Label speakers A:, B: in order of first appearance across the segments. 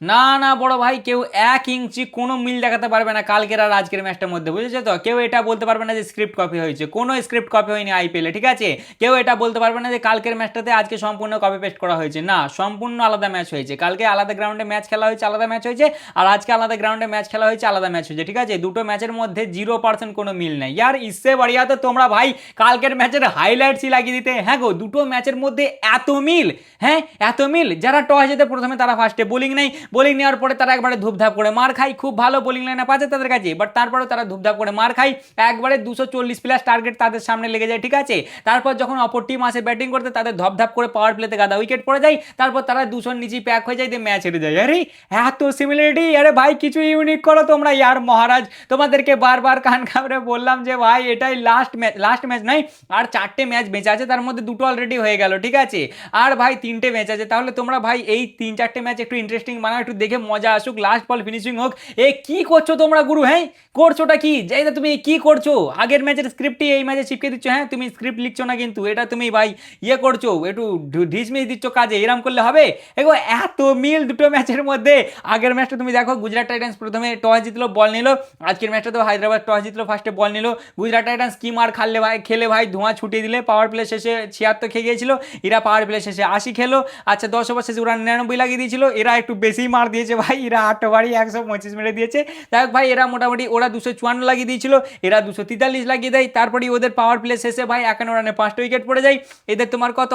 A: না না বড় ভাই, কেউ 1 ইঞ্চি কোনো মিল দেখাতে পারবে না কালকের আর আজকের ম্যাচটার মধ্যে, বুঝেছো তো? কেউ এটা বলতে পারবে না যে স্ক্রিপ্ট কপি হয়েছে, কোনো স্ক্রিপ্ট কপি হয়নি আইপিএলে, ঠিক আছে? কেউ এটা বলতে পারবে না যে কালকের ম্যাচটাতে আজকে সম্পূর্ণ কপি পেস্ট করা হয়েছে, না, সম্পূর্ণ আলাদা ম্যাচ হয়েছে। কালকে আলাদা গ্রাউন্ডে ম্যাচ খেলা হয়েছে, আলাদা ম্যাচ হয়েছে, আর আজকে আলাদা গ্রাউন্ডে ম্যাচ খেলা হয়েছে, আলাদা ম্যাচ হয়েছে, ঠিক আছে? দুটো ম্যাচের মধ্যে 0% কোনো মিল নেই ইয়ার। ইসে বাড়িয়া তো তোমরা ভাই কালকের ম্যাচের হাইলাইটসই লাগিয়ে দিতে। হ্যাঁ গো, দুটো ম্যাচের মধ্যে এত মিল, হ্যাঁ এত মিল। যারা টস জিতে প্রথমে তারা ফার্স্টে বোলিং নেই, বোলিং নেওয়ার পরে তারা একবারে ধুপধাপ করে মার খায়। খুব ভালো বোলিং লাইন আপ আছে তাদের কাছে, বাট তারপরেও তারা ধুপধাপ করে মার খায়। একবারে 240 প্লাস টার্গেট তাদের সামনে লেগে যায়, ঠিক আছে? তারপর যখন অপর টিম আসে ব্যাটিং করতে, তাদের ধপধাপ করে পাওয়ার প্লেতে গাদা উইকেট পড়ে যায়, তারপর তারা 200 নিচে প্যাক হয়ে যায়, দিয়ে ম্যাচ হেরে যায়। আরে এত সিমিলারিটি! আরে ভাই কিছু ইউনিক করো তোমরা ইয়ার মহারাজ। তোমাদেরকে বারবার কান খাবড়ে বললাম যে ভাই এটাই লাস্ট ম্যাচ, লাস্ট ম্যাচ নয়, আর 4টে ম্যাচ বেঁচে আছে, তার মধ্যে 2টো অলরেডি হয়ে গেল, ঠিক আছে? আর ভাই 3টে ম্যাচ আছে। তাহলে তোমরা ভাই এই 3-4টে ম্যাচ একটু ইন্টারেস্টিং বানাও, একটু দেখে মজা আসুক, লাস্ট বল ফিনিশিং হোক। এ কি করছো তোমরা গুরু? হ্যাঁ করছোটা কি? যাই না, তুমি কি করছো? আগের ম্যাচের স্ক্রিপ্টই এই ম্যাচে চিপকে দিচ্ছ। হ্যাঁ তুমি স্ক্রিপ্ট লিখছো না কিন্তু, এটা তুমি ভাই ইয়ে করছো, একটু ঢিসমিস দিচ্ছ কাজে, এরম করলে হবে? এগো এত মিল দুটো ম্যাচের মধ্যে। আগের ম্যাচটা তুমি দেখো, গুজরাট টাইটান্স প্রথমে টস জিতলো, বল নিল। আজকের ম্যাচটা তো হায়দ্রাবাদ টস জিতলো, ফার্স্টে বল নিল। গুজরাট টাইটান্স কি মার খাললে ভাই, খেলে ভাই ধোঁয়া ছুটিয়ে দিলে। পাওয়ার প্লে শেষে 76 খেয়ে গিয়েছিল, এরা পাওয়ার প্লে শেষে 80 খেলো। আচ্ছা 10 ওভার শেষে ওরা 99 লাগিয়ে দিয়েছিল, এরা একটু বেশি মার দিয়েছে ভাই, এরা 8 ওভারই 125 মেরে দিয়েছে। যাই হোক ভাই, এরা মোটামুটি ওরা 254 লাগিয়ে দিয়েছিল, এরা 243 লাগিয়ে দেয়। তারপরে ওদের পাওয়ার প্লে শেষে ভাই 51 রানে 5টা উইকেট পড়ে যায়। এদের তোমার কত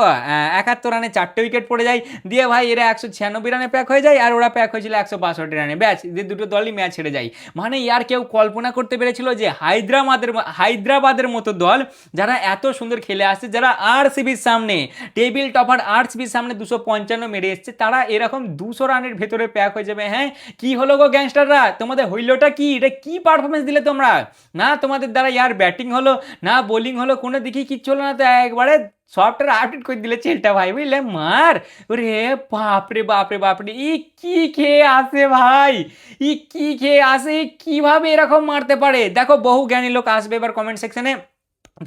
A: 71 রানে 4টে উইকেট পড়ে যায়। দিয়ে ভাই এরা 196 রানে প্যাক হয়ে যায়, আর ওরা প্যাক হয়েছিল 162 রানে, ব্যাস এদের দুটো দলই ম্যাচ হেরে যায়। মানে ইয়ার কেউ কল্পনা করতে পেরেছিল যে হায়দ্রাবাদের মতো দল, যারা এত সুন্দর খেলে আসছে, যারা আরসিবির সামনে, টেবিল টপার আরসিবির সামনে 255 মেরে এসছে, তারা এরকম 200 রানের ভেতরে প্যাক হয়ে যাবে? হ্যাঁ কি হলো গো গ্যাংস্টাররা, তোমাদের হইলোটা কি? এটা কি পারফরমেন্স দিলে তোমরা? না তোমাদের দ্বারা ইয়ার ব্যাটিং হলো, না বোলিং হলো, কোনো দিকেই কিচ্ছু হলো না, তো একবারে সফটওয়্যার আপডেট করে দিলে ছেলেটা ভাই, বুঝলে? মার ওরে বাপরে বাপরে বাপরে, ই কি খেয়ে আসে ভাই, ই কি খেয়ে আসে, কিভাবে এরকম মারতে পারে? দেখো বহু জ্ঞানী লোক আসবে এবার কমেন্ট সেকশনে,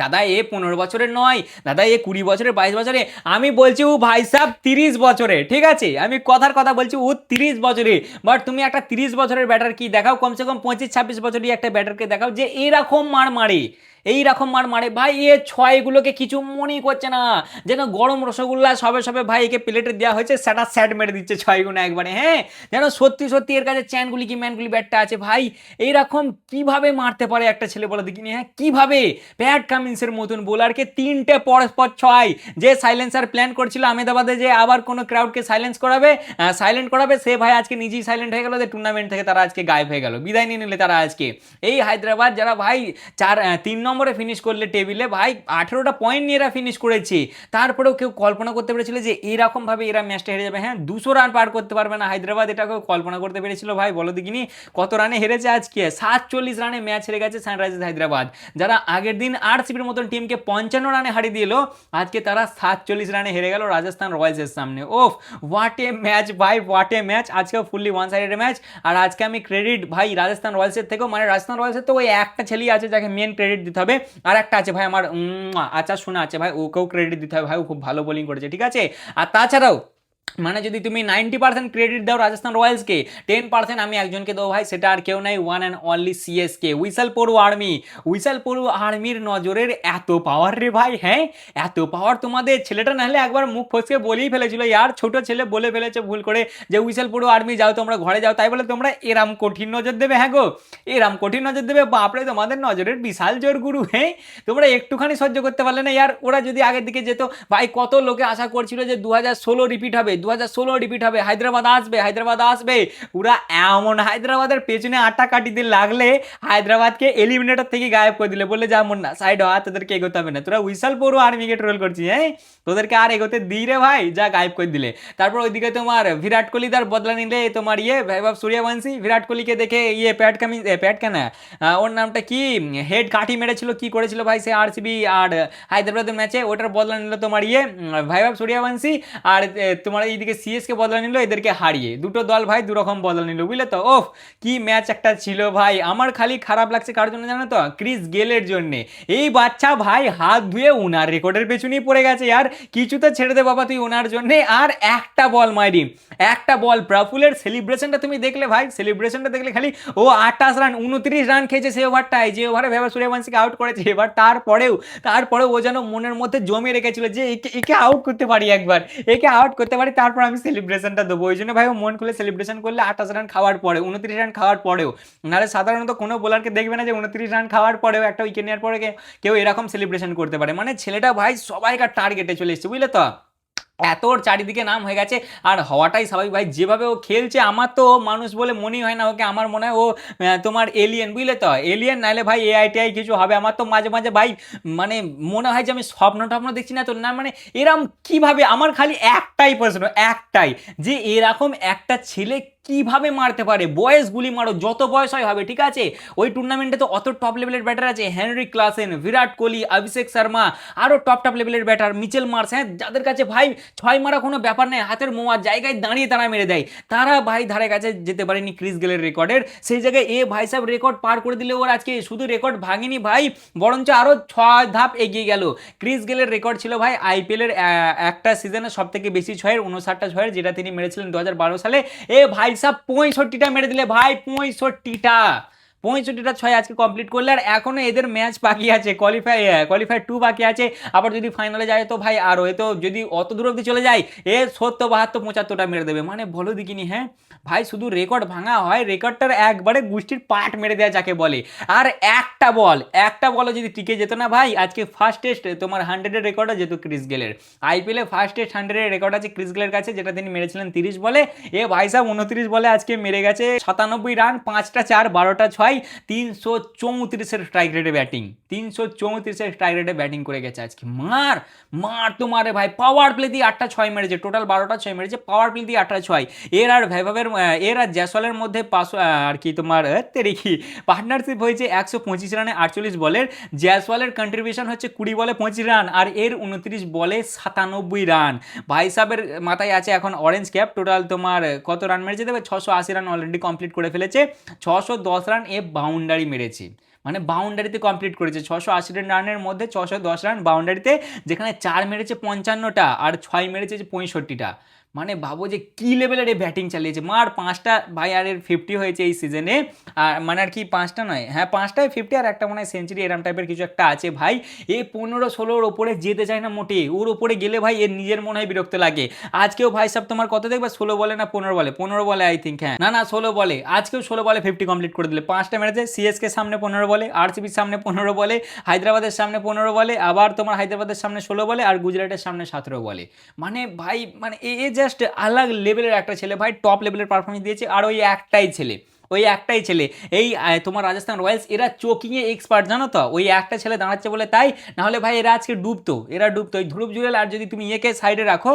A: দাদা এ 15 বছরের নয়, দাদা এ 20 বছরের, 22 বছরে। আমি বলছি ও ভাই সাহেব 30 বছরে, ঠিক আছে? আমি কথার কথা বলছি, ও 30 বছরে। বাট তুমি একটা 30 বছরের ব্যাটার কি দেখাও, কমসে কম 25-26 বছরই একটা ব্যাটারকে দেখাও যে এরকম মার মারে, এইরকম মার মারে ভাই। এ ছয়গুলোকে কিছু মনেই করছে না, যেন গরম রসগোল্লা সবে সবে ভাই একে প্লেটে দেওয়া হয়েছে, সেটা স্যাট মেরে দিচ্ছে 6 গুণা একবারে। হ্যাঁ যেন সত্যি সত্যি এর কাছে চ্যানগুলি কি ম্যানগুলি ব্যাটটা আছে ভাই। এইরকম কিভাবে মারতে পারে একটা ছেলে, বলে দেখিনি? হ্যাঁ কিভাবে? প্যাট কামিন্সের মতন বোলারকে 3টে পরস্পর 6, যে সাইলেন্সার প্ল্যান করছিল আহমেদাবাদে যে আবার কোনো ক্রাউডকে সাইলেন্ট করাবে, সে ভাই আজকে নিজেই সাইলেন্ট হয়ে গেল, যে টুর্নামেন্ট থেকে তারা আজকে গায়েব হয়ে গেল, বিদায় নিয়ে নিলে তারা আজকে। এই হায়দ্রাবাদ যারা ভাই 3 নম্বরে ফিনিশ করলে টেবিলে ভাই, 18টা পয়েন্ট নিয়ে এরা ফিনিশ করেছে, তারপরেও কেউ কল্পনা করতে পেরেছিল যে এরকমভাবে এরা ম্যাচটা হেরে যাবে? হ্যাঁ 200 রান পার করতে পারবে না হায়দ্রাবাদ, এটা কেউ কল্পনা করতে পেরেছিল ভাই? বলো দেখিনি কত রানে হেরেছে আজকে? 47 রানে ম্যাচ হেরে গেছে সানরাইজার্স হায়দ্রাবাদ, যারা আগের দিন আরসিবির মতন টিমকে 55 রানে হারিয়ে দিল, আজকে তারা 47 রানে হেরে গেল রাজস্থান রয়্যালসের সামনে। ওফ হোয়াট এ ম্যাচ ভাই, হোয়াট এ ম্যাচ! আজকেও ফুললি ওয়ান সাইডেড ম্যাচ। আর আজকে আমি ক্রেডিট ভাই রাজস্থান রয়্যালসের থেকেও, মানে রাজস্থান রয়্যালসের তো ওই একটা ছেলেই আছে যাকে মেন ক্রেডিট দিতে হবে, আর একটা আছে ভাই আমার আচ্ছা শোনা আছে ভাই, ওকেও ক্রেডিট দিতে হবে ভাই, ও খুব ভালো বোলিং করেছে, ঠিক আছে? আর তাছাড়াও মানে যদি তুমি 90% ক্রেডিট দাও রাজস্থান রয়্যালসকে, 10% আমি একজনকে দেবো ভাই, সেটা আর কেউ নাই, one and only CSK, whistle Podu army. Whistle Podu আর্মির নজরের এত পাওয়ার রে ভাই, হ্যাঁ এত পাওয়ার তোমাদের। ছেলেটা নাহলে একবার মুখ ফসকে বলেই ফেলেছিল, ইয়ার ছোট ছেলে বলে ফেলেছে ভুল করে যে উইসাল পড়ু আর্মি যাও তোমরা ঘরে যাও, তাই বলে তোমরা এরাম কঠিন নজর দেবে? হ্যাঁ গো এরাম কঠিন নজর দেবে? বাপরে তোমাদের নজরের বিশাল জোর গুরু। হ্যাঁ তোমরা একটুখানি সহ্য করতে পারলে না ইয়ার? ওরা যদি আগের দিকে যেত ভাই, কত লোকে আশা করছিল যে 2016 রিপিট হবে, 2016 রিপিট হবে, হায়দ্রাবাদ আসবে, হায়দ্রাবাদ আসবে। ওরা এমন হায়দ্রাবাদের পেছনে আটা কাটিতে লাগলে হায়দ্রাবাদকে এলিমিনেটর থেকে গায়েব করে দিলে, বললে যেমন না সাইড হওয়া, তোদেরকে এগোতে হবে না, তোরা উইসাল পড়ো আর্মিকে ট্রোল করছিস, হ্যাঁ তোদেরকে আর এগোতে দিই রে ভাই, যা গায়েব করে দিলে। তারপর ওইদিকে তোমার বিরাট কোহলি তার বদলা নিলে, তোমার বৈভব সূর্যবংশী বিরাট কোহলিকে দেখে প্যাট কেন ওর নামটা কি, হেড কাঠি মেরেছিল, কি করেছিল ভাই সে আরসিবি আর হায়দ্রাবাদের ম্যাচে, ওটার বদলা নিল তোমার বৈভব সূর্যবংশী। আর তোমার ভাই এইদিকে সিএসকে বদলা নিল এদেরকে হারিয়ে, দুটো দল ভাই দুরকম বদলা নিল, বুঝলে তো। ওহ কি ম্যাচ একটা ছিল ভাই। আমার খালি খারাপ লাগছে কার জন্য জানো তো, ক্রিস গেলের জন্য। এই বাচ্চা ভাই হাত ধুয়ে উনার রেকর্ডের পেছনেই পড়ে গেছে আর, কিছু তো ছেড়ে দে বাবা তুই ওনার জন্য। আর একটা বল মাইরি, একটা বল, প্রফুলের সেলিব্রেশনটা তুমি দেখলে ভাই, সেলিব্রেশনটা দেখলে খালি। ও 28 রান 29 রান খেয়েছে সে ওভারটাই, যে ওভারে ভেবে সূর্যবংশীকে আউট করেছে। এবার তারপরেও ও যেন মনের মধ্যে জমিয়ে রেখেছিল যে একে আউট করতে পারি একবার, একে আউট করতে পারি, তারপর আমি সেলিব্রেশনটা দেবো। ওই জন্য ভাই ও মন খুলে সেলিব্রেশন করলে 28 রান খাওয়ার পরে, 29 রান খাওয়ার পরেও। নাহলে সাধারণত কোনো বোলারকে দেখবে না যে 29 রান খাওয়ার পরেও, একটা উইকেট নেওয়ার পরে কেউ এরকম সেলিব্রেশন করতে পারে। মানে ছেলেটা ভাই সবাইকার টার্গেটে চলে এসেছে, বুঝলে তো। এত ওর চারিদিকে নাম হয়ে গেছে আর হওয়াটাই স্বাভাবিক ভাই। যেভাবে ও খেলছে আমার তো মানুষ বলে মনেই হয় না ওকে, আমার মনে হয় ও তোমার এলিয়েন, বুঝলে তো। এলিয়েন নাহলে ভাই এআইটিআই কিছু হবে। আমার তো মাঝে মাঝে ভাই মানে মনে হয় যে আমি স্বপ্ন টপ্ন দেখছি না তো, না মানে এরম কিভাবে, আমার খালি একটাই প্রশ্ন, একটাই, যে এরকম একটা ছেলে কিভাবে মারতে পারে। বয়স গুলি মারো, যত বয়স হয় হবে, ঠিক আছে। ওই টুর্নামেন্টে তো অত টপ লেভেলের ব্যাটার আছে, হেনরি ক্লাসেন, বিরাট কোহলি, অভিষেক শর্মা, আরও টপ লেভেলের ব্যাটার, মিচেল মার্শ, হ্যাঁ, যাদের কাছে ভাই ছয় মারা কোনো ব্যাপার নেই, হাতের মোয়ার জায়গায় দাঁড়িয়ে তারা মেরে দেয়। তারা ভাই ধারে কাছে যেতে পারেনি ক্রিস গেলের রেকর্ডের, সেই জায়গায় এ ভাই সাহেব রেকর্ড পার করে দিলে। ওর আজকে শুধু রেকর্ড ভাঙেনি ভাই, বরঞ্চ আরও 6 ধাপ এগিয়ে গেল। ক্রিস গেলের রেকর্ড ছিল ভাই আইপিএলের একটা সিজনে সব থেকে বেশি ছয়ের, 59টা ছয়ের, যেটা তিনি মেরেছিলেন 2012 সালে। এ ভাই সাহেব 65টা মেরে দিলে ভাই, 65টা ছয় আজকে কমপ্লিট করলে। আর এখনো এদের ম্যাচ বাকি আছে, কোয়ালিফাই 2 বাকি আছে। আবার যদি ফাইনালে যায় তো ভাই আরও, এ তো যদি অত দূর অব্দি চলে যায় এ 70, 72, 75টা মেরে দেবে। মানে বলো দেখিনি, হ্যাঁ ভাই শুধু রেকর্ড ভাঙা হয়, রেকর্ডটার একবারে গুষ্টির পাট মেরে দেওয়া যাকে বলে। আর একটা বলও যদি টিকে যেত না ভাই, আজকে ফার্স্ট টেস্ট তোমার 100-এর রেকর্ড যেত ক্রিস গেলের। আইপিএলে ফার্স্ট টেস্ট 100-এর রেকর্ড আছে ক্রিস গেলের কাছে, যেটা তিনি মেরেছিলেন 30 বলে। এ ভাই সাহেব 29 বলে আজকে মেরে গেছে 97 রান, 5টা 4, 12টা 6, 334-এর স্ট্রাইক রেটে ব্যাটিং, 334-এর স্ট্রাইক রেটে ব্যাটিং করে গেছে আজকে। মার তো মারে ভাই। পাওয়ার প্লে দিয়ে 8টা 6 মেরেছে, টোটাল 12টা 6 মেরেছে, পাওয়ার প্লে দিয়ে 8টা 6। এর আর জয়সওয়ালের মধ্যে আর কি তোমার কি পার্টনারশিপ হয়েছে 125 রানে 48 বলের। জয়সওয়ালের কন্ট্রিবিউশন হচ্ছে 20 বলে 25 রান, আর এর 29 বলে 97 রান। ভাই সাহেবের মাথায় আছে এখন অরেঞ্জ ক্যাপ। টোটাল তোমার কত রান মেরেছে দেবে, 680 রান অলরেডি কমপ্লিট করে ফেলেছে। 610 রান এ বাউন্ডারি মেরেছে, মানে বাউন্ডারিতে কমপ্লিট করেছে। 680 রানের মধ্যে 610 রান বাউন্ডারিতে, যেখানে 4 মেরেছে 55টা আর 6 মেরেছে 65টা। মানে ভাবো যে কি লেভেলের এই ব্যাটিং চালিয়েছে। 5টা ভাই আর এর 50 হয়েছে এই সিজনে। আর মানে আর কি 5টা নয়, হ্যাঁ 5টায় 50 আর একটা মনে হয় সেঞ্চুরি, এরম টাইপের কিছু একটা আছে ভাই। এ 15-16 ওপরে যেতে চায় না মোটে, ওর ওপরে গেলে ভাই এর নিজের মনে হয় বিরক্ত লাগে। আজকেও ভাই সাহেব তোমার কত দেখবে, 16 বলে না 15 বলে আই থিঙ্ক, হ্যাঁ না 16 বলে, আজকেও 16 বলে 50 কমপ্লিট করে দিলে। 5টা মেরেছে, সিএসকে সামনে 15 বলে, আরসিবির সামনে 15 বলে, হায়দ্রাবাদের সামনে 15 বলে, আবার তোমার হায়দ্রাবাদের সামনে 16 বলে, আর গুজরাটের সামনে 17 বলে। মানে ভাই মানে এ জাস্ট আলাদা লেভেলের একটা ছেলে ভাই, টপ লেভেলের পারফরমেন্স দিয়েছে। আর ওই একটাই ছেলে এই তোমার রাজস্থান রয়্যালস, এরা চোকিংয়ে এক্সপার্ট, জানো তো। ওই একটা ছেলে দাঁড়াচ্ছে বলে তাই, নাহলে ভাই এরা আজকে ডুবতো। ওই ধ্রুব জুরেল আর যদি তুমি একে সাইডে রাখো,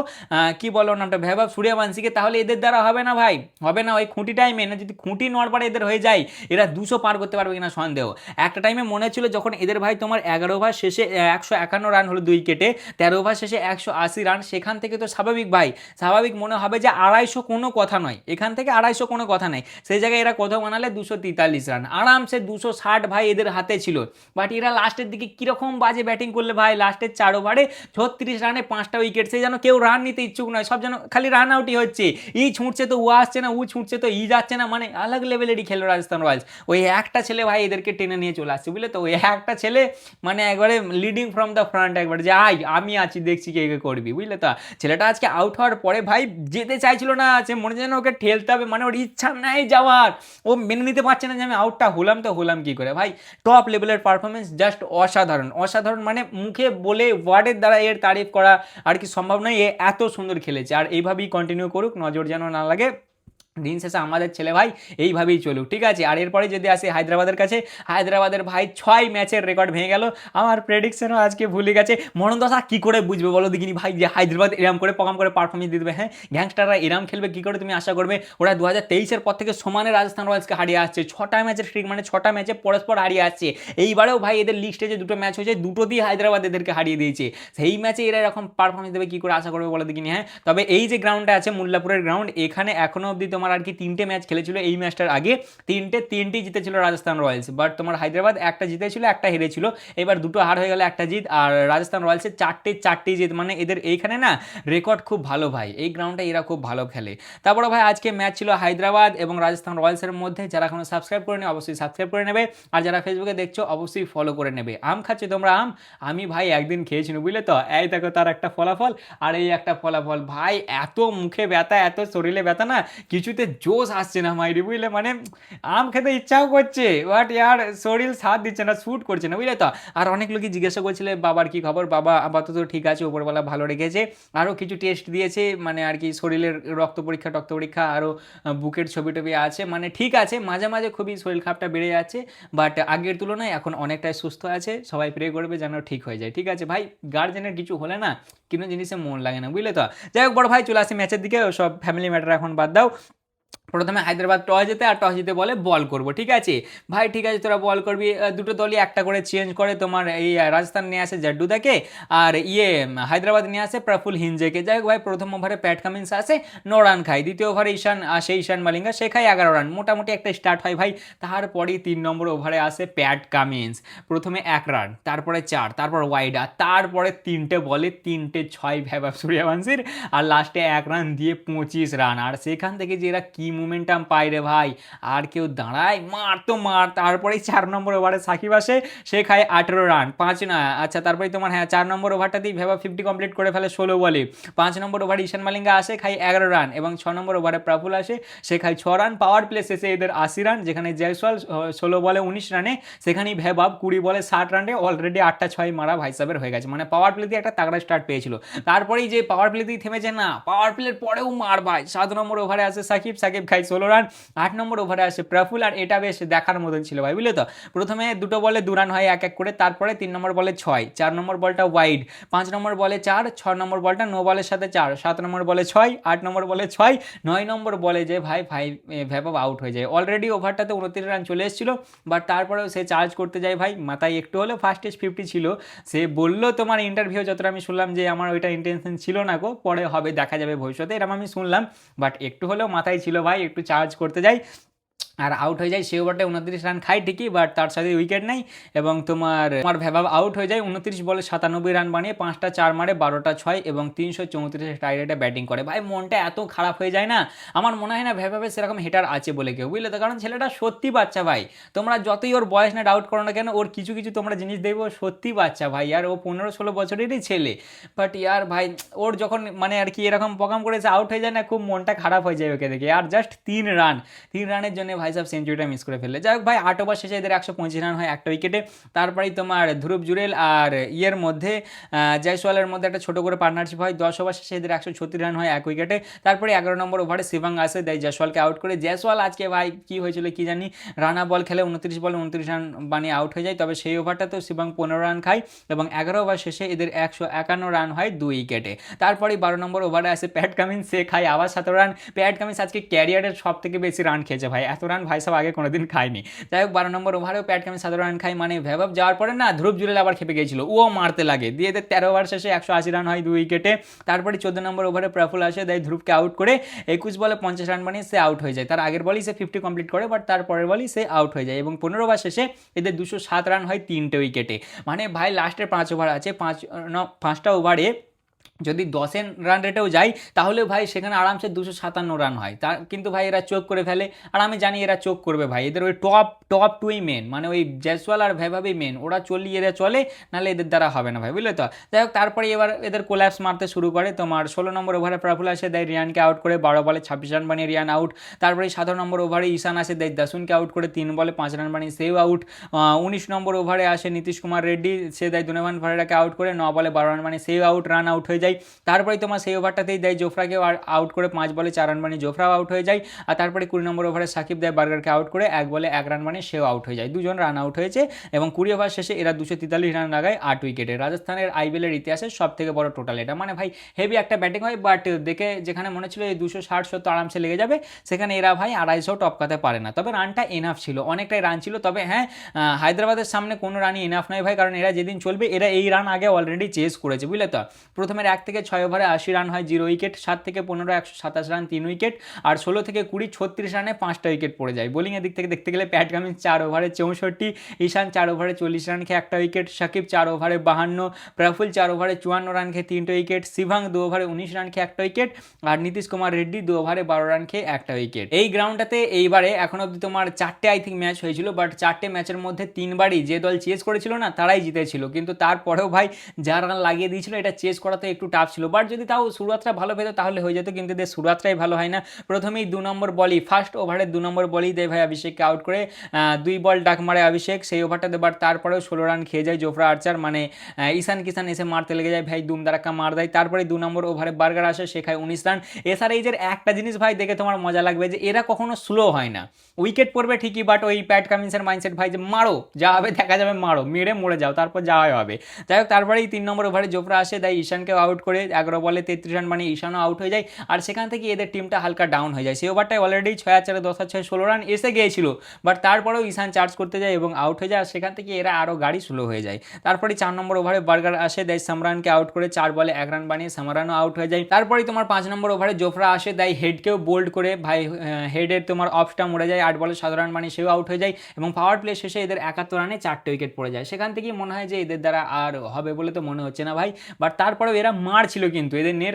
A: কি বলো নামটা, ভেবা সূর্যবংশীকে, তাহলে এদের দ্বারা হবে না ভাই, হবে না। ওই খুঁটি টাইমে না, যদি খুঁটি নড়বারে এদের হয়ে যায়, এরা 200 পার করতে পারবে কিনা সন্দেহ। একটা টাইমে মনে ছিল যখন এদের ভাই তোমার 11 ওভার শেষে 151 রান হলো 2 উইকেটে, 13 ওভার শেষে 180 রান, সেখান থেকে তো স্বাভাবিক মনে হবে যে 250 কোনো কথা নয়, এখান থেকে 250 কোনো কথা নেই। সেই জায়গায় এরা কত বানালে 243 রান, আরামসে 260 ভাই এদের হাতে ছিল। বাট এরা লাস্টের দিকে কিরকম বাজে ব্যাটিং করলে ভাই, লাস্টের 4 ওভারে 36 রানে 5টা উইকেট। সেই যেন কেউ রান নিতে ইচ্ছুক নয়, সব যেন খালি রান আউটই হচ্ছে। ই ছুটছে তো ও আসছে না, ও ছুটছে তো ই যাচ্ছে না, মানে আলাদা লেভেলেরই খেলো রাজস্থান রয়্যালস। ওই একটা ছেলে ভাই এদেরকে টেনে নিয়ে চলে আসছে, বুঝলে তো। ওই একটা ছেলে মানে একবারে লিডিং ফ্রম দ্য ফ্রন্ট, একবারে যে আমি আছি, দেখছি কে করবি, বুঝলে তো। ছেলেটা আজকে আউট হওয়ার পরে ভাই যেতে চাইছিল না, সে মনে যেন ওকে ঠেলতে হবে, মানে ওর ইচ্ছা নাই যাওয়ার, ও মেনে নিতে পারছে না যে আমি আউটটা হলাম কি করে। ভাই টপ লেভেলের পারফরমেন্স, জাস্ট অসাধারণ, মানে মুখে বলে ওয়ার্ডের দ্বারা এর তারিফ করা আর কি সম্ভব নয়। এ এত সুন্দর খেলেছে, আর এইভাবেই কন্টিনিউ করুক, নজর যেন না লাগে। দিন শেষে আমাদের ছেলে ভাই এইভাবেই চলুক, ঠিক আছে। আর এরপরে যদি আসি হায়দ্রাবাদের কাছে, হায়দ্রাবাদের ভাই 6 ম্যাচের রেকর্ড ভেঙে গেল, আমার প্রেডিকশনও আজকে ভুলে গেছে। মরণদশা কী করে বুঝবে বলো দেখিনি ভাই যে হায়দ্রাবাদ এরম করে প্রকাম করে পারফরমেন্স দিয়ে দেবে? হ্যাঁ, গ্যাংস্টাররা এরম খেলবে কী করে তুমি আশা করবে? ওরা 2023-এর পর থেকে সমানে রাজস্থান রয়্যালসকে হারিয়ে আসছে, 6টা ম্যাচের স্ট্রিক, মানে 6টা ম্যাচে পরস্পর হারিয়ে আসছে। এইবারেও ভাই এদের লিস্টে যে দুটো ম্যাচ হয়েছে দুটোতেই হায়দ্রাবাদ এদেরকে হারিয়ে দিয়েছে, সেই ম্যাচে এরা এরকম পারফরমেন্স দেবে কী করে আশা করবে বলো দেখিনি? হ্যাঁ, তবে এই যে গ্রাউন্ডটা আছে মুল্লাপুরের গ্রাউন্ড, এখানে এখনও অবধি তোমার আর কি 3টে ম্যাচ খেলেছিল এই ম্যাচটার আগে, তিনটি জিতেছিল রাজস্থান রয়্যালস, বাট তোমার হায়দ্রাবাদ একটা জিতেছিল একটা হেরেছিল, এবার দুটো হার হয়ে গেল একটা জিত, আর রাজস্থান রয়্যালসের চারটি জিত, মানে এদের এইখানে না রেকর্ড খুব ভালো ভাই, এই গ্রাউন্ডে এরা খুব ভালো খেলে। তারপরে ভাই আজকে ম্যাচ ছিল হায়দ্রাবাদ এবং রাজস্থান রয়্যালসের মধ্যে, যারা এখনো সাবস্ক্রাইব করে নেবে অবশ্যই সাবস্ক্রাইব করে নেবে, আর যারা ফেসবুকে দেখছো অবশ্যই ফলো করে নেবে। আম খাচ্ছি তোমরা আম, আমি ভাই একদিন খেয়েছিল বুঝলে তো, এই দেখো তার একটা ফলাফল আর এই একটা ফলাফল, ভাই এত মুখে ব্যথা এত শরীরে ব্যথা না, কিছুতে জোশ আসছে না মাইরি বুঝলে, মানে আম খেতে ইচ্ছাও করছে বাট ইয়ার শরীর সাথ দিচ্ছে না, শ্যুট করছে না বুঝলে তো। আর অনেক লোকই জিজ্ঞাসা করছিলে বাবার কি খবর, বাবা আপাতত ঠিক আছে, উপরবেলা ভালো রেখেছে, আরও কিছু টেস্ট দিয়েছে, মানে আর কি শরীরের রক্ত পরীক্ষা আরও বুকের ছবি টবি আছে, মানে ঠিক আছে, মাঝে মাঝে খুবই শরীর খারাপটা বেড়ে যাচ্ছে, বাট আগের তুলনায় এখন অনেকটাই সুস্থ আছে, সবাই প্রে করবে যেন ঠিক হয়ে যায়, ঠিক আছে ভাই। গার্জেনের কিছু হলে না কোনো জিনিসে মন লাগে না বুঝলে তো। যাই হোক বড় ভাই চলে আসি ম্যাচের দিকে, সব ফ্যামিলি ম্যাটার এখন বাদ দাও। প্রথমে হায়দ্রাবাদ টস জিতে, আর টস জিতে বলে বল করবো, ঠিক আছে ভাই, ঠিক আছে তোরা বল করবি। দুটো দলই একটা করে চেঞ্জ করে, তোমার এই রাজস্থান নিয়ে আসে জাড্ডুদাকে, আর হায়দ্রাবাদ নিয়ে আসে প্রফুল হিঞ্জেকে। যাই হোক ভাই প্রথম ওভারে প্যাট কামিন্স আসে 9 রান খায়, দ্বিতীয় ওভারে ঈশান মালিঙ্গা সে খায় 11 রান, মোটামুটি একটা স্টার্ট হয় ভাই। তারপরেই 3 নম্বর ওভারে আসে প্যাট কামিন্স, প্রথমে 1 রান, তারপরে 4, তারপর ওয়াইড, আর তারপরে 3টে বলে 3টে 6 ভ্যাবাব সূর্যবংশীর, আর লাস্টে 1 রান দিয়ে 25 রান। আর সেখান থেকে যে এরা কি মোমেন্টাম পাই রে ভাই, আর কেউ দাঁড়ায় মার তো মার। তারপরে 4 নম্বর ওভারে সাকিব আসে, সে খায় 18 রান, 5 না আচ্ছা তারপরে তোমার হ্যাঁ 4 নম্বর ওভারটাতেই ভেবা 50 কমপ্লিট করে ফেলে 16 বলে। 5 নম্বর ওভারে ঈশান মালিঙ্গা আসে, খায় 11 রান, এবং 6 নম্বর ওভারে প্রফুল আসে, সে খায় 6 রান। পাওয়ার প্লে শেষে এদের 80 রান, যেখানে জয়সওয়াল 16 বলে 19 রানে, সেখানেই ভেবাব 20 বলে 60 রানে অলরেডি 8টা 6 মারা ভাই সাহেবের হয়ে গেছে, মানে পাওয়ার প্লেতে একটা তাগড়া স্টার্ট পেয়েছিল। তারপরেই যে পাওয়ার প্লেতেই থেমেছে না, পাওয়ার প্লের পরেও মার ভাই। 7 নম্বর ওভারে আসে সাকিব খায় 16 রান, 8 নম্বর ওভারে আসে প্রফুল, আর এটা বেশ দেখার মতন ছিল ভাই বুঝলে তো। প্রথমে দুটো বলে 2 রান হয় এক এক করে, তারপরে 3 নম্বর বলে 6, 4 নম্বর বলটা ওয়াইড, 5 নম্বর বলে 4, 6 নম্বর বলটা নো বলের সাথে 4, 7 নম্বর বলে 6, 8 নম্বর বলে 6, 9 নম্বর বলে যে ভাই ভ্যাপব আউট হয়ে যায়। অলরেডি ওভারটাতে 29 রান চলে এসেছিল, বাট তারপরেও সে চার্জ করতে যায় ভাই, মাথায় একটু হলেও ফার্স্ট স্টেজ 50 ছিল। সে বললো তোমার ইন্টারভিউ যতটা আমি শুনলাম যে আমার ওইটা ইন্টেনশন ছিল না গো, পরে হবে দেখা যাবে ভবিষ্যতে, এরকম আমি শুনলাম, বাট একটু হলেও মাথায় ছিল ভাই, একটু চার্জ করতে যাই, আর আউট হয়ে যায়। সে ওভারটা 29 রান খায় ঠিকই, বাট তার সাথে উইকেট নেই, এবং তোমার ভ্যাবাব আউট হয়ে যায়। 29 বলে 97 রান বানিয়ে 5টা 4 মারে, 12টা 6 এবং 334 টাই রেটে ব্যাটিং করে। ভাই মনটা এত খারাপ হয়ে যায় না, আমার মনে হয় না ভ্যাবাবে সেরকম হেটার আছে বলে কেউ বুঝলে তো, কারণ ছেলেটা সত্যি বাচ্চা ভাই, তোমরা যতই ওর বয়স না ডাউট করো না কেন, ওর কিছু কিছু তোমরা জিনিস দেখবো সত্যি বাচ্চা ভাই, আর ও 15-16 বছরেরই ছেলে, বাট ইয়ার ভাই ওর যখন মানে আর কি এরকম প্রোগ্রাম করেছে আউট হয়ে যায় না, খুব মনটা খারাপ হয়ে যায় ওকে দেখে। আর জাস্ট 3 রানের জন্য ভাই সাহেব সেঞ্চুরিটা মিস করে ফেললে। যাই হোক ভাই 8 ওভার শেষে এদের 125 রান হয় একটা উইকেটে। তারপরেই তোমার ধ্রুব জুরেল আর ইয়ের মধ্যে জয়সওয়ালের মধ্যে একটা ছোটো করে পার্টনারশিপ হয়, 10 ওভার শেষে এদের 136 রান হয় এক উইকেটে। তারপরে 11 নম্বর ওভারে শিবাং আসে, দেয় জয়সওয়ালকে আউট করে। জয়সওয়াল আজকে ভাই কী হয়েছিল কি জানি, রানা বল খেলে 29 বলে 29 রান বানিয়ে আউট হয়ে যায়, তবে সেই ওভারটাতেও শিবাং 15 রান খায়, এবং 11 ওভার শেষে এদের 151 রান হয় 2 উইকেটে। তারপরে 12 নম্বর ওভারে আসে প্যাট কামিন্স, সে খায় আবার 17 রান। প্যাট কামিন্স আজকে ক্যারিয়ারের সব থেকে বেশি রান খেয়েছে ভাই, এত রান ভাই সব আগে কোনোদিন খায়নি। যাই হোক 12 নম্বর ওভারেও প্যাট কামিন্স 17 রান খায়, মানে ভ্যাবাব যাওয়ার পরে না ধ্রুব জুরেল আবার খেপে গিয়েছিল, ও মারতে লাগে, দিয়ে এদের 13 ওভার শেষে 180 রান হয় 2 উইকেটে। তারপরে 14 নম্বর ওভারে প্রফুল আসে, দেয় ধ্রুবকে আউট করে, 21 বলে 50 রান বানিয়ে সে আউট হয়ে যায়। তার আগের বলই সে 50 কমপ্লিট করে, বাট তারপরের বলই সে আউট হয়ে যায়, এবং 15 ওভার শেষে এদের 207 রান হয় 3টে উইকেটে। মানে ভাই লাস্টের 5 ওভার আছে, 5টা ওভারে যদি 10 রান রেটেও যায় তাহলে ভাই সেখানে আরামসে 257 রান হয়। তা কিন্তু ভাই এরা চোখ করে ফেলে, আর আমি জানি এরা চোখ করবে ভাই, এদের ওই টপ টুই মেন, মানে ওই জয়সওয়াল আর ভেভাবেই মেন, ওরা চললে এরা চলে, নাহলে এদের দ্বারা হবে না ভাই বুঝলে তো। যাই হোক তারপরে এবার এদের কোল্যাপস মারতে শুরু করে, তোমার 16 নম্বর ওভারে প্রফুল আসে, দেয় রিয়ানকে আউট করে, 12 বলে 26 রান বানিয়ে রিয়ান আউট। তারপরে 17 নম্বর ওভারে ঈশান আসে, দেয় দাসুনকে আউট করে, 3 বলে 5 রান বানিয়ে সেও আউট। 19 নম্বর ওভারে আসে নীতিশ কুমার রেড্ডি, সে দেয় দুনেভান ভারেরাকে আউট করে, 9 বলে 12 রান বানিয়ে সেও আউট, রান আউট হয়ে যায়। যায়। তারপরে তোমার সেই ওভারটাতেই দেয় জোফরাকে আউট করে 5 বলে 4 রান বানিয়ে জোফরাও আউট হয়ে যায়। আর তারপরে 20 নম্বর ওভারে সাকিব দেয় বার্গারকে আউট করে 1 বলে 1 রান বানিয়ে সেও আউট হয়ে যায়। দুজন রান আউট হয়েছে এবং 20 ওভার শেষে এরা 243 রান লাগায় 8 উইকেটে। রাজস্থানের আইপিএলের ইতিহাসে সব থেকে বড় টোটাল এটা, মানে ভাই হেভি একটা ব্যাটিং হয়, বাট দেখে যেখানে মনে ছিল এই 260-70 আরামসে লেগে যাবে, সেখানে এরা ভাই 250 টপকাতে পারে না। তবে রানটা এনাফ ছিল, অনেকটাই রান ছিল। তবে হ্যাঁ, হায়দ্রাবাদের সামনে কোনো রানই এনাফ নয় ভাই, কারণ এরা যেদিন চলবে এরা এই রান আগে অলরেডি চেস করেছে, বুঝলে তো। প্রথমের 1 থেকে 6 ওভারে 80 রান হয় 0 উইকেট, 7 থেকে 15 127 রান 3 উইকেট, আর 16 থেকে 20 36 রানে 5টা উইকেট পড়ে যায়। বোলিংয়ের দিক থেকে দেখতে গেলে প্যাট কামিন্স 4 ওভারে 64, ঈশান 4 ওভারে 40 রান খেয়ে 1টা উইকেট, সাকিব 4 ওভারে 52, প্রফুল 4 ওভারে 54 রান খেয়ে 3টে উইকেট, শিভাং 2 ওভারে 19 রান খেয়ে 1টা উইকেট, আর নীতিশ কুমার রেড্ডি 2 ওভারে 12 রান খেয়ে 1টা উইকেট। এই গ্রাউন্ডটাতে এইবারে এখন অব্দি তোমার 4টে আই থিঙ্ক ম্যাচ হয়েছিল, বাট 4টে ম্যাচের মধ্যে 3বারই যে দল চেস করেছিল না তারাই জিতেছিল, কিন্তু তারপরেও ভাই যা রান লাগিয়ে দিয়েছিল এটা চেস করাতে একটু টাফ ছিল। বাট যদি তাও শুরুয়াতটা ভালো পেতো তাহলে হয়ে যেত, কিন্তু এদের শুরুয়াতটাই ভালো হয় না। প্রথমেই 2 নম্বর বলই, ফার্স্ট ওভারের 2 নম্বর বলই দেয় ভাই অভিষেককে আউট করে, 2 বল ডাক মারে অভিষেক সেই ওভারটা দেবার, তারপরেও 16 রান খেয়ে যায় জোফরা আর্চার, মানে ঈশান কিষান এসে মারতে লেগে যায় ভাই, দুম দারাক্কা মার দেয়। তারপরে 2 নম্বর ওভারে বার্গার আসে, শেখায় 19 রান। এসআরএইচের একটা জিনিস ভাই দেখে তোমার মজা লাগবে যে এরা কখনো স্লো হয় না, উইকেট পড়বে ঠিকই, বাট ওই প্যাট কামিন্সের মাইন্ডসেট ভাই যে মারো, যা হবে দেখা যাবে, মারো, মেরে মরে যাও, তারপর যা হবে। যাই হোক, তারপরেই 3 নম্বর ওভারে জোফরা আসে, তাই ঈশানকেও আউট করে 11 বলে 33 রান বানিয়ে ঈশানও আউট হয়ে যায়। আর সেখান থেকে এদের টিমটা হালকা ডাউন হয়ে যায়। সেই ওভারটায় অলরেডি 6-4 10-6 16 রান এসে গিয়েছিল, বাট তারপরেও ঈশান চার্জ করতে যায় এবং আউট হয়ে যায়, আর সেখান থেকে এরা আরও গাড়ি স্লো হয়ে যায়। তারপরে 4 নম্বর ওভারে বার্গার আসে, দেয় সামরানকে আউট করে 4 বলে 1 রান বানিয়ে সামরানও আউট হয়ে যায়। তারপরে তোমার 5 নম্বর ওভারে জোফরা আসে, দেয় হেডকেও বোল্ড করে ভাই, হেডের তোমার অফটা মরে যায়, 8 বলে 7 রান বানিয়ে সেও আউট হয়ে যায় এবং পাওয়ার প্লে শেষে এদের 71 রানে 4টে উইকেট পড়ে যায়। সেখান থেকেই মনে হয় যে এদের দ্বারা আর হবে বলে তো মনে হচ্ছে না ভাই, বাট তারপরেও এরা মারছিল, কিন্তু এদের নেট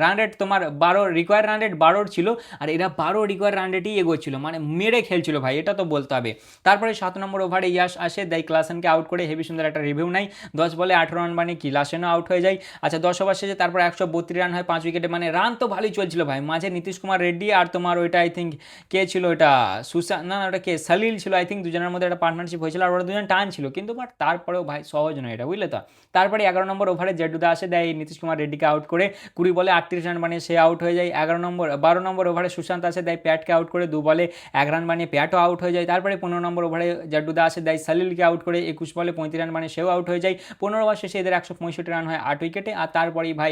A: রান রেট তোমার 12, রিকোয়ার রান রেট 12 ছিল, আর এরা 12 রিকোয়ার রান রেটই এগোচ্ছিল, মানে মেরে খেলছিল ভাই, এটা তো বলতে হবে। তারপরে 7 নম্বর ওভারে ইয়াশ আসে, দেয় ক্লাসেনকে আউট করে, হেভি সুন্দর একটা রিভিউ নাই, 10 বলে 18 রান বানিয়ে ক্লাসেনও আউট হয়ে যায়। আচ্ছা, 10 ওভার শেষে তারপর 132 রান হয় 5 উইকেটে, মানে রান তো ভালোই চলছিল ভাই। মাঝে নীতিশ কুমার রেড্ডি আর তোমার ওইটা আই থিঙ্ক কে ছিল, ওটা সুশান্ত, না ওটা কে, সলিল ছিল আই থিঙ্ক, দুজনের মধ্যে একটা পার্টনারশিপ হয়েছিল, আর ওরা দুজন টান ছিল, কিন্তু বাট তারপরেও ভাই সহজ নয় এটা, বুঝলে তো। তারপরে 11 নম্বর ওভারে জেডুদা আসে, দেয় নীতিশ কুমার রেড্ডিকে আউট করে 20 বলে 38 রান বানিয়ে সে আউট হয়ে যায়। 12 নম্বর ওভারে সুশান্ত আসে, দেয় প্যাটকে আউট করে 2 বলে 1 রান বানিয়ে প্যাটও আউট হয়ে যায়। তারপরে 15 নম্বর ওভারে জেডুদা আসে, দেয় সলিলকে আউট করে 21 বলে 35 রান বানিয়ে সেও আউট হয়ে যায়। 15 ওভার শেষে এদের 165 রান হয় 8 উইকেটে। আর তারপরেই ভাই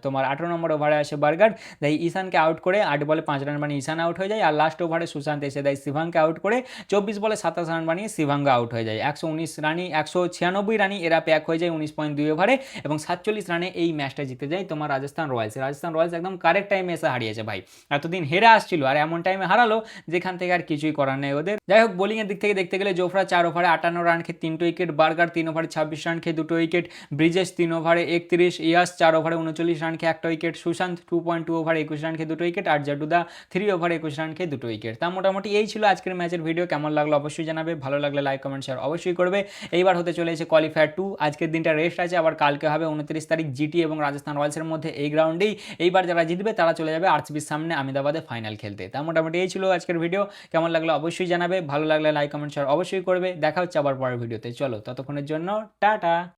A: তোমার 18 নম্বর ওভারে আসে বার্গার, দেয় ঈশানকে আউট করে 8 বলে 5 রান বানিয়ে ঈশান আউট হয়ে যায়। আর লাস্ট ওভারে সুশান্ত এসে দেয় শিভাংকে আউট করে 24 বলে 27 রান বানিয়ে শিভাঙ্গ আউট হয়ে যায়। 196 রানই এরা প্যাক হয়ে যায় 19.2 ওভারে, এবং 47 রানে এই ম্যাচটা জিতে যায় তোমার রাজস্থান রয়্যালস একদম কারেক্ট টাইমে এসে হারিয়েছে ভাই, এতদিন হেরে আসছিল আর এমন টাইমে হারালো যেখান থেকে আর কিছুই করার নেই ওদের। যাই হোক, বোলিংয়ের দিক থেকে দেখতে গেলে জোফরা 4 ওভারে 58 রান খেয়ে 3টে উইকেট, বার্গার 3 ওভারে 26 রান খেয়ে 2টো উইকেট, ব্রিজেশ 3 ওভারে 31, ইয়াস 4 ওভারে 39 রান খেয়ে 1টা উইকেট, সুশান্ত 2.2 ওভারে 21 রান খেয়ে 2টো উইকেট, আর জাডুদা 3 ওভারে 21 রান খেয়ে 2টো উইকেট। তা মোটামুটি এই ছিল আজকের ম্যাচের ভিডিও। কেমন লাগলো অবশ্যই জানাবে, ভালো লাগলে লাইক কমেন্ট শেয়ার অবশ্যই করবে। এইবার হতে চলেছে কোয়ালিফায়ার 2, আজকের দিনটা রেস্ট আছে, আবার কালকে হবে 29 তারিখ জিটি এবং রাজস্থান রয়্যালসের মধ্যে। এই গ্রাউন্ডেই এইবার যারা জিতবে তারা চলে যাবে আরসিবির সামনে আহমেদাবাদে ফাইনাল খেলতে। তা মোটামুটি এই ছিল আজকের ভিডিও। কেমন লাগলো অবশ্যই জানাবে, ভালো লাগলে লাইক কমেন্ট শেয়ার অবশ্যই করবে। দেখা হচ্ছে আবার পরের ভিডিওতে। চলো ততক্ষণের জন্য টাটা।